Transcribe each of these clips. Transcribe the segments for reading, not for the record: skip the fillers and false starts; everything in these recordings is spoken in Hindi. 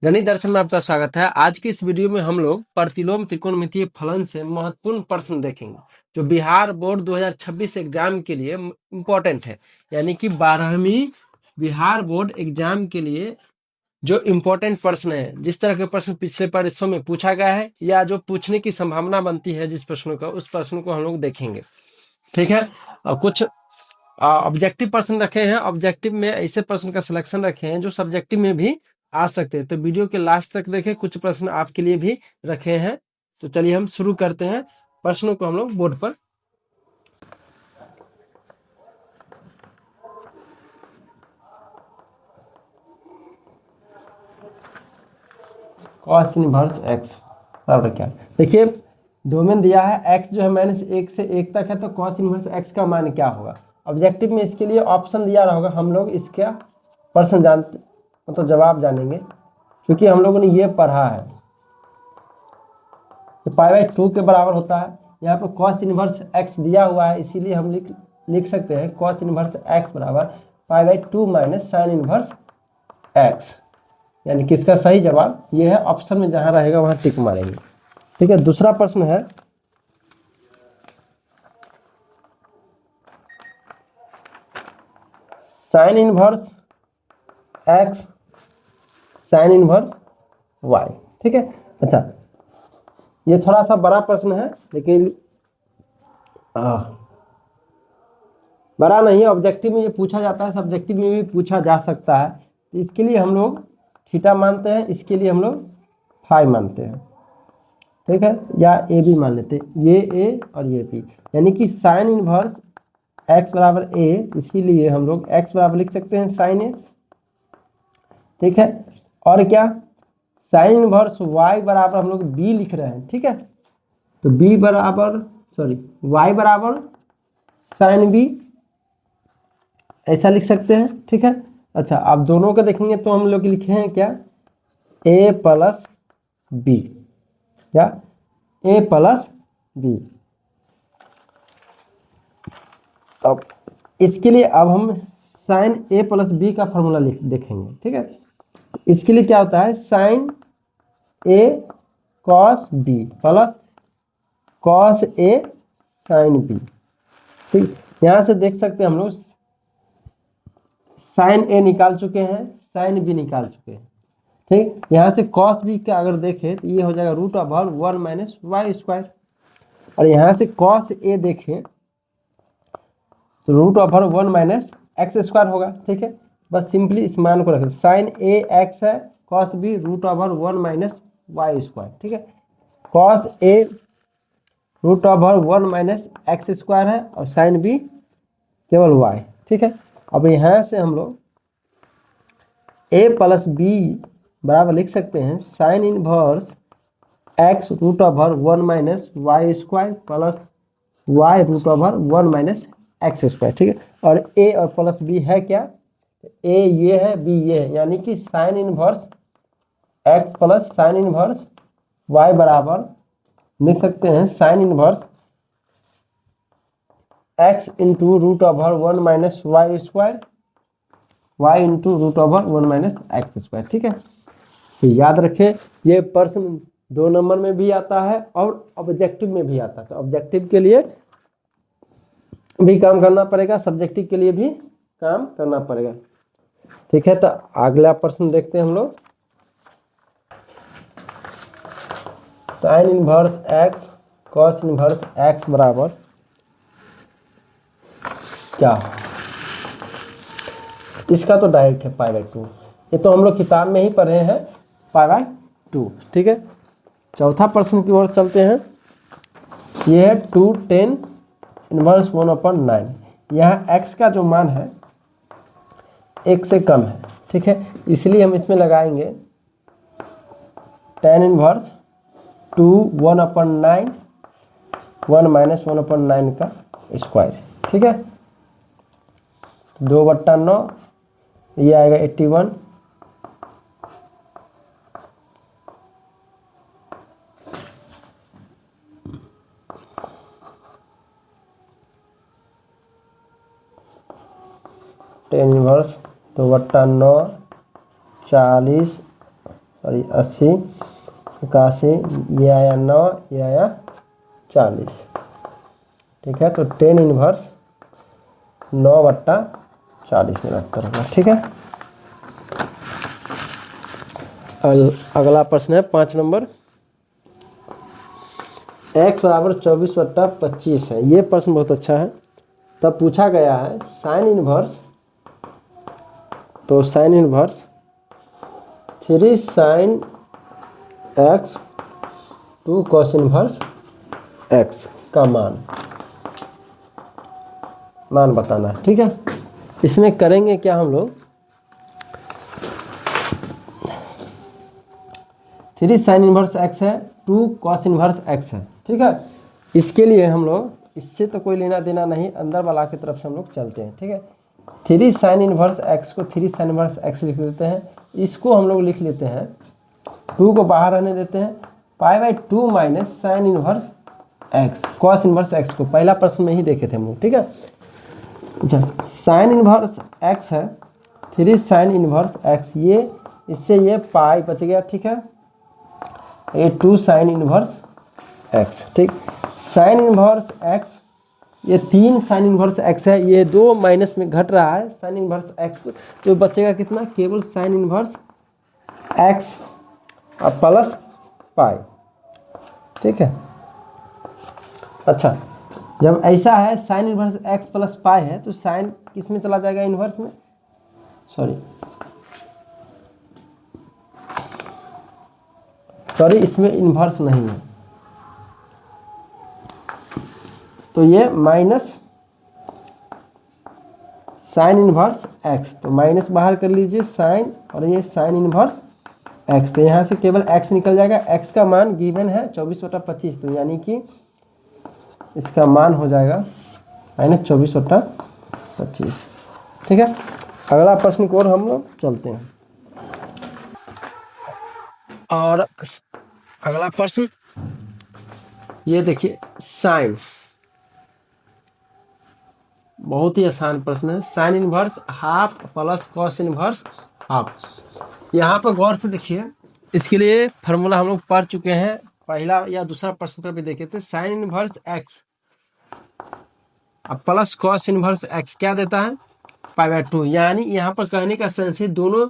गणित दर्शन में आपका स्वागत है। आज की इस वीडियो में हम लोग प्रतिलोम त्रिकोणमितीय फलन से महत्वपूर्ण प्रश्न देखेंगे जो बिहार बोर्ड 2026 एग्जाम के लिए इम्पोर्टेंट है। यानी कि 12वीं बिहार बोर्ड एग्जाम के लिए जो इम्पोर्टेंट प्रश्न है, जिस तरह के प्रश्न पिछले परीक्षाओं में पूछा गया है या जो पूछने की संभावना बनती है जिस प्रश्नों का, उस प्रश्न को हम लोग देखेंगे। ठीक है। और कुछ ऑब्जेक्टिव प्रश्न रखे हैं। ऑब्जेक्टिव में ऐसे प्रश्न का सिलेक्शन रखे हैं जो सब्जेक्टिव में भी आ सकते हैं। तो वीडियो के लास्ट तक देखें, कुछ प्रश्न आपके लिए भी रखे हैं। तो चलिए हम शुरू करते हैं। प्रश्नों को हम लोग बोर्ड पर cos इनवर्स x बराबर क्या। देखिए, डोमेन दिया है x जो है -1 से 1 तक है, तो cos इनवर्स x का मान क्या होगा। ऑब्जेक्टिव में इसके लिए ऑप्शन दिया रहा होगा, हम लोग इसका प्रश्न जानते मतलब जवाब जानेंगे, क्योंकि हम लोगों ने ये पढ़ा है। तो π/2 के बराबर होता है। यहाँ पर cos इनवर्स x दिया हुआ है, इसीलिए हम लिख सकते हैं cos इनवर्स x बराबर π/2 माइनस साइन इनवर्स x। यानी कि इसका सही जवाब ये है। ऑप्शन में जहां रहेगा वहां टिक मारेंगे। ठीक है। दूसरा प्रश्न है, sine inverse x sign inverse y। ठीक है। अच्छा, ये थोड़ा सा बड़ा प्रश्न है, लेकिन बड़ा नहीं है। ऑब्जेक्टिव में ये पूछा जाता है, सब्जेक्टिव में भी पूछा जा सकता है। तो इसके लिए हम लोग थीटा मानते हैं, इसके लिए हम लोग फाई मानते हैं। ठीक है, या ए बी मान लेते हैं, ये ए और ये बी। यानी कि साइन इनवर्स x बराबर ए, इसीलिए हम लोग x बराबर लिख सकते हैं साइन ए। ठीक है। और क्या, साइन इनवर्स y बराबर हम लोग b लिख रहे हैं। ठीक है, तो b बराबर y बराबर साइन b, ऐसा लिख सकते हैं। ठीक है। अच्छा, आप दोनों का देखेंगे तो हम लोग लिखे हैं क्या, a प्लस बी, या a प्लस बी। अब इसके लिए अब हम साइन a प्लस बी का फॉर्मूला देखेंगे। ठीक है। इसके लिए क्या होता है, sine a cos b plus cos a sine b। ठीक, यहां से देख सकते हैं हम लोग साइन a निकाल चुके हैं, साइन b निकाल चुके हैं। ठीक, यहां से कॉस b का अगर देखें तो ये हो जाएगा √1 माइनस वाई स्क्वायर। और यहां से कॉस a देखें तो √1 माइनस एक्स स्क्वायर होगा। ठीक है, बस सिंपली इस मान को रखें, साइन a x है, cos b √1 minus Y square. ठीक है, cos a √1 minus X square है और साइन b केवल y। ठीक है, अब यहाँ से हम लोग a प्लस बी बराबर लिख सकते हैं sine inverse x √1 minus Y square plus y √1 minus X square. ठीक है, और a और प्लस b है क्या, a ये है, b ये है, यानी कि sine inverse x plus sine inverse y बराबर लिख सकते हैं sine inverse x into √1 minus Y square, y into √1 minus X square. ठीक है, तो याद रखें ये प्रश्न 2 नंबर में भी आता है और ऑब्जेक्टिव में भी आता है। तो ऑब्जेक्टिव के लिए भी काम करना पड़ेगा, सब्जेक्टिव के लिए भी काम करना पड़ेगा। ठीक है, तो अगला प्रश्न देखते हैं हम लोग, sign inverse x cos inverse x बराबर क्या। इसका तो डायरेक्ट है π/2, ये तो हम लोग किताब में ही पढ़े हैं π/2। ठीक है, चौथा प्रश्न की ओर चलते हैं। ये है 2tan इनवर्स 1/9। यहाँ x का जो मान है 1 से कम है। ठीक है, इसलिए हम इसमें लगाएंगे tan इनवर्स 2 1/9 1 माइनस 1/9 का स्क्वायर। ठीक है, 2/9, ये आएगा 81। tan इनवर्स 2/9 40 और ये 80, 81, ये आया 9, ये आया 40। ठीक है, तो 10 इनवर्स 9/40 मेरा उत्तर होगा। ठीक है, अगला प्रश्न है 5 नंबर। x बराबर 24/25 है। ये प्रश्न बहुत अच्छा है। तब पूछा गया है साइन इनवर्स, तो sine inverse 3 sine x 2 cos inverse x का मान बताना है। ठीक है, इसमें करेंगे क्या हम लोग, 3 साइन इनवर्स x है, 2 कॉस इनवर्स x है। ठीक है, इसके लिए हम लोग, इससे तो कोई लेना देना नहीं, अंदर वाला की तरफ से हम लोग चलते हैं। ठीक है, 3 साइन इनवर्स x को 3 साइन इनवर्स x लिख लेते हैं। इसको हम लोग लिख लेते हैं, 2 को बाहर रहने देते हैं, π/2 minus sine inverse x cos inverse x को पहला प्रश्न में ही देखे थे हम लोग। ठीक है, अच्छा, साइन इनवर्स x है, 3 साइन इनवर्स x, ये इससे ये पाई बच गया। ठीक है, ये 2 साइन इनवर्स x। ठीक, साइन इनवर्स x, ये 3 साइन इनवर्स x है, ये 2 माइनस में घट रहा है साइन इनवर्स x, तो बचेगा कितना, केवल साइन इनवर्स x और प्लस पाई। ठीक है, अच्छा, जब ऐसा है sine inverse x plus pi है, तो साइन किस में चला जाएगा, इनवर्स में, सॉरी इसमें इन्वर्स नहीं है, तो ये माइनस साइन इनवर्स x, तो माइनस बाहर कर लीजिए साइन, और ये साइन इनवर्स x, तो यहाँ से केवल x निकल जाएगा। x का मान गिवन है 24/25, तो यानी कि इसका मान हो जाएगा -24/25। ठीक है, अगला प्रश्न की ओर हम लोग चलते हैं। और अगला प्रश्न ये देखिए, साइन, बहुत ही आसान प्रश्न है। Sine inverse half plus cos inverse half. यहाँ पर गौर से देखिए, इसके लिए फार्मूला हम लोग पढ़ चुके हैं, पहला या दूसरा प्रश्न पर भी देखे थे। साइन इनवर्स x अब प्लस कॉस इनवर्स x क्या देता है, π/2। यानी यहाँ पर कहने का सेंस है दोनों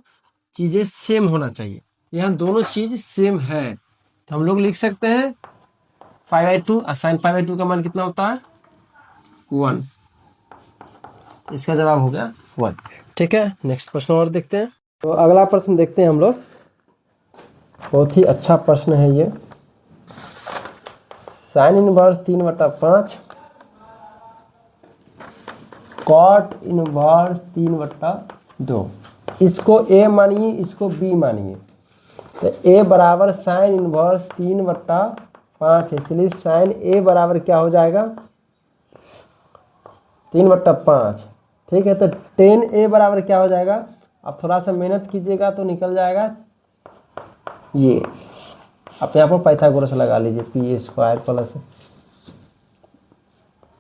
चीजें सेम होना चाहिए, यहाँ दोनों चीज सेम है, तो हम लोग लिख सकते हैं π/2, और साइन π/2 का मान कितना होता है, 1। इसका जवाब हो गया 1। ठीक है, नेक्स्ट प्रश्न और देखते हैं। तो अगला प्रश्न देखते हैं हम लोग, बहुत ही अच्छा प्रश्न है ये। साइन इनवर्स 3/5 कॉट इनवर्स 3/2, इसको a मानिए, इसको b मानिए, तो a बराबर साइन इनवर्स 3/5 है, इसलिए साइन a बराबर क्या हो जाएगा, 3/5। ठीक है, तो 10a बराबर क्या हो जाएगा, अब थोड़ा सा मेहनत कीजिएगा तो निकल जाएगा ये, आप यहाँ पर पाइथागोरस लगा लीजिए, p² प्लस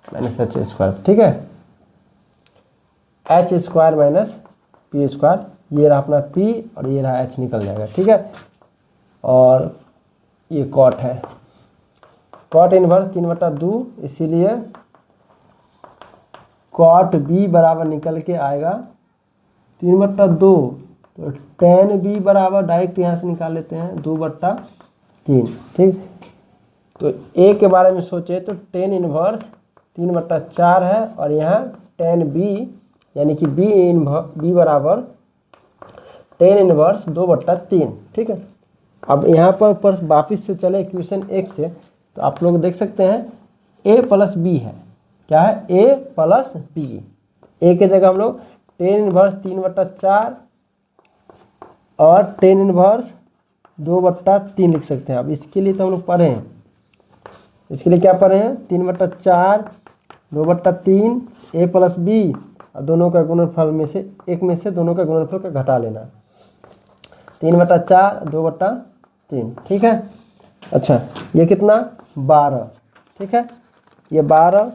-h²। ठीक है, h² माइनस p², ये रहा अपना p और ये रहा h, निकल जाएगा। ठीक है, और ये कॉट है, कॉट इनवर्स 3/2, इसीलिए कॉट b बराबर निकल के आएगा 3/2, तो tan b बराबर डायरेक्ट यहाँ से निकाल लेते हैं 2/3। ठीक, तो a के बारे में सोचे तो tan इनवर्स 3/4 है, और यहाँ tan b यानी कि b बराबर tan इनवर्स 2/3। ठीक है, अब यहाँ पर वापिस से चले इक्वेशन 1 से, तो आप लोग देख सकते हैं a प्लस b है, क्या है, a प्लस b। a के जगह हम लोग tan इनवर्स 3/4 और tan इनवर्स 2/3 लिख सकते हैं। अब इसके लिए तो हम लोग पढ़े हैं, इसके लिए क्या पढ़े हैं, 3/4 2/3 a प्लस b, और दोनों का गुणनफल में से एक में से दोनों का गुणनफल का घटा लेना, 3/4 2/3। ठीक है, अच्छा, ये कितना, 12। ठीक है, ये 12,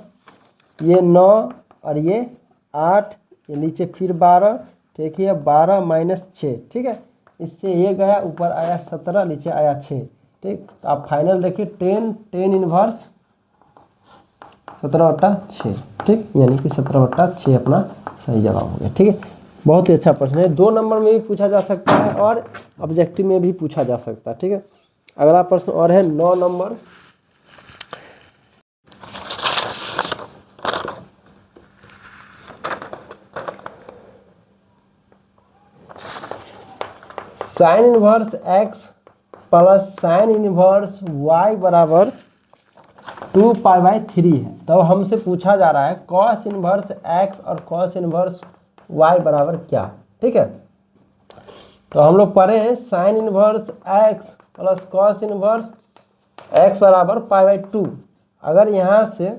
ये 9 और ये 8, ये नीचे फिर 12। ठीक है, 12 - 6। ठीक है, इससे ये गया, ऊपर आया 17, नीचे आया 6। ठीक, तो आप फाइनल देखिए 10 इनवर्स 17/6। ठीक, यानी कि 17/6 अपना सही जवाब हो गया। ठीक है, बहुत ही अच्छा प्रश्न है। 2 नंबर में भी पूछा जा सकता है और ऑब्जेक्टिव में भी पूछा जा सकता है। ठीक है, अगला प्रश्न और है 9 number. Sign inverse x plus sine inverse y बराबर 2π/3 है। तो हमसे पूछा जा रहा है कॉस इनवर्स x और कॉस इनवर्स y बराबर क्या। ठीक है, तो हम लोग पढ़े हैं sine inverse x plus cos inverse x बराबर π/2। अगर यहाँ से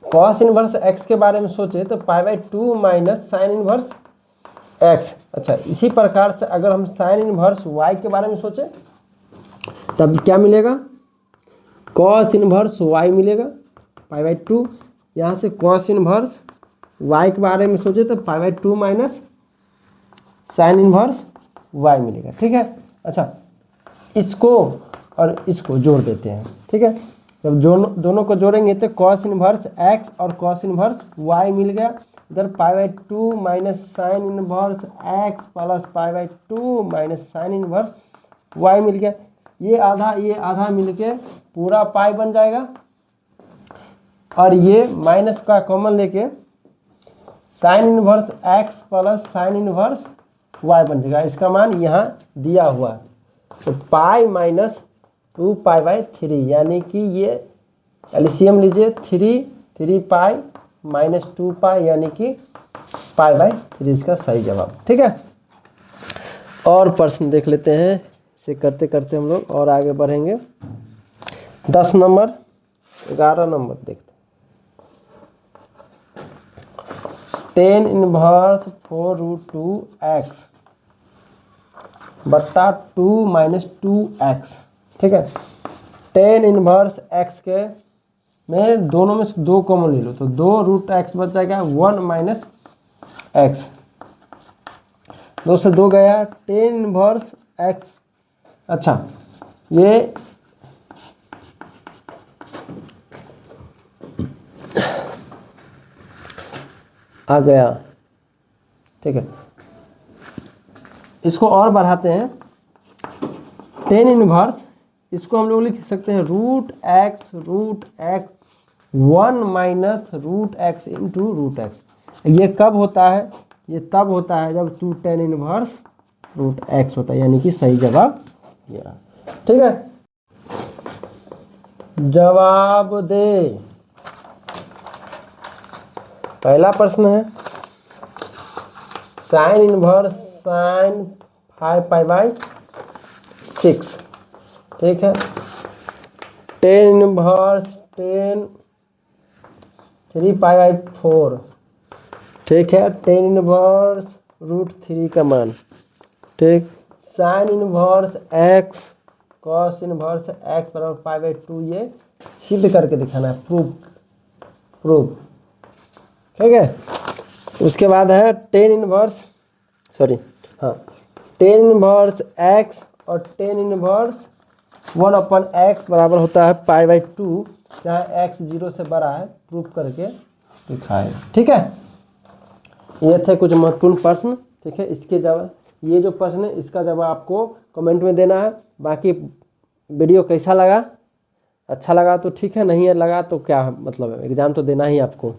कॉस इनवर्स x के बारे में सोचे तो π/2 माइनस साइन इनवर्स x। अच्छा, इसी प्रकार से अगर हम साइन इनवर्स y के बारे में सोचे तब क्या मिलेगा, कॉस इनवर्स y मिलेगा π/2। यहाँ से कॉस इनवर्स y के बारे में सोचे तो π/2 माइनस साइन इनवर्स y मिलेगा। ठीक है, अच्छा इसको और इसको जोड़ देते हैं। ठीक है, जब दोनों को जोड़ेंगे तो कॉस इनवर्स x और कॉस इनवर्स y मिल गया। इधर π/2 minus sine inverse x plus π/2 minus sine inverse y मिल गया। ये आधा मिलके पूरा पाई बन जाएगा और ये माइनस का कॉमन लेके sign inverse x plus sine inverse y बन जाएगा। इसका मान यहाँ दिया हुआ है, तो पाई माइनस 2π/3, यानी कि ये एलसीएम लीजिए 3 पाई माइनस 2π, यानी कि π/3 इसका सही जवाब। ठीक है, और प्रश्न देख लेते हैं। इसे करते करते हम लोग और आगे बढ़ेंगे। 10 नंबर 11 नंबर देखते हैं। 10 इनवर्स 4√2x बट्टा 2 माइनस 2x। ठीक है, 10 इनवर्स x के में दोनों में से 2 कॉमन ले लो तो 2√x बच जाएगा 1 माइनस x। 2 से 2 गया, 10 इनवर्स x। अच्छा, ये आ गया। ठीक है, इसको और बढ़ाते हैं। 10 इनवर्स इसको हम लोग लिख सकते हैं √x 1 minus √x into √x। ये कब होता है, ये तब होता है जब 10 इनवर्स √x होता है, यानी कि सही जवाब ये रहा। ठीक है, जवाब दे। पहला प्रश्न है साइन इनवर्स साइन 5π/6। ठीक है, 10 इनवर्स 10 3π/4। ठीक है, 10 इनवर्स √3 का मान। ठीक, sign inverse x cos inverse x बराबर π/2, ये सिद्ध करके दिखाना है, प्रूफ। ठीक है, उसके बाद है 10 इनवर्स 10 इनवर्स x और 10 इनवर्स 1/x बराबर होता है π/2, जहाँ x 0 से बड़ा है, प्रूफ करके दिखाए। ठीक है, ये थे कुछ महत्वपूर्ण प्रश्न। ठीक है, इसके जवाब, ये जो प्रश्न है इसका जवाब आपको कमेंट में देना है। बाकी वीडियो कैसा लगा, अच्छा लगा तो ठीक है, नहीं लगा तो क्या मतलब है, एग्ज़ाम तो देना ही आपको।